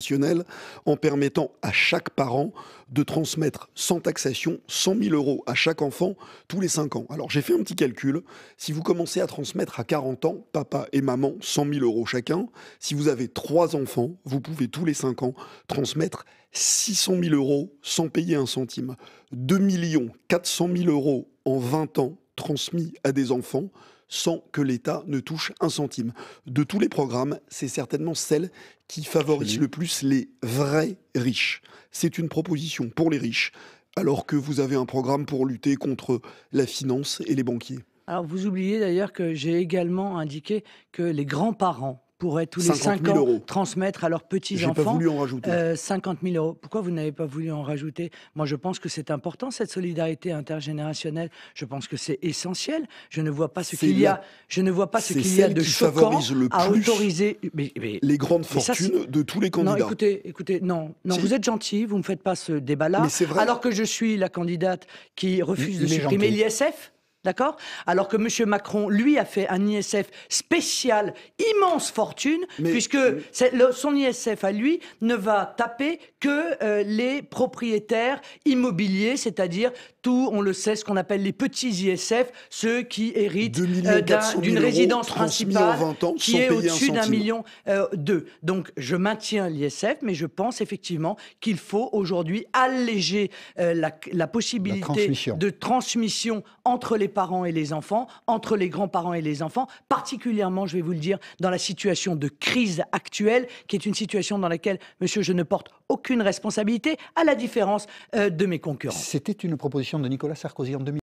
exceptionnelle en permettant à chaque parent de transmettre sans taxation 100 000 euros à chaque enfant tous les 5 ans. Alors j'ai fait un petit calcul. Si vous commencez à transmettre à 40 ans, papa et maman, 100 000 euros chacun, si vous avez 3 enfants, vous pouvez tous les 5 ans transmettre 600 000 euros sans payer un centime. 2 400 000 euros en 20 ans transmis à des enfants sans que l'État ne touche un centime. De tous les programmes, c'est certainement celle qui favorise le plus les vrais riches. C'est une proposition pour les riches, alors que vous avez un programme pour lutter contre la finance et les banquiers. Alors, vous oubliez d'ailleurs que j'ai également indiqué que les grands-parents pourraient tous les 50 5 000 ans euros. transmettre à leurs J'ai pas petits-enfants voulu en rajouter. 50 000 euros. Pourquoi vous n'avez pas voulu en rajouter? Moi, je pense que c'est important, cette solidarité intergénérationnelle. Je pense que c'est essentiel. Je ne vois pas ce qu'il y a, je ne vois pas ce C'est qu'il y a celle de qui choquant favorise le à plus autoriser. les grandes mais ça, fortunes de tous les non, candidats. écoutez, non, Si. vous êtes gentil, vous me faites pas ce débat-là, Mais c'est vrai. alors que je suis la candidate qui refuse de Il est supprimer gentil. l'ISF. D'accord? Alors que M. Macron, lui, a fait un ISF spécial, immense fortune, Mais- puisque son ISF à lui ne va taper que les propriétaires immobiliers, c'est-à-dire tout, on le sait, ce qu'on appelle les petits ISF, ceux qui héritent 2 400 000 d'une euros résidence transmis en principale 20 ans qui sans est payer un au-dessus d'un centime. million d'eux. Donc je maintiens l'ISF, mais je pense effectivement qu'il faut aujourd'hui alléger la possibilité transmission. de transmission entre les parents et les enfants, entre les grands-parents et les enfants, particulièrement, je vais vous le dire, dans la situation de crise actuelle, qui est une situation dans laquelle, monsieur, je ne porte aucune responsabilité, à la différence de mes concurrents. C'était une proposition de Nicolas Sarkozy en 2000.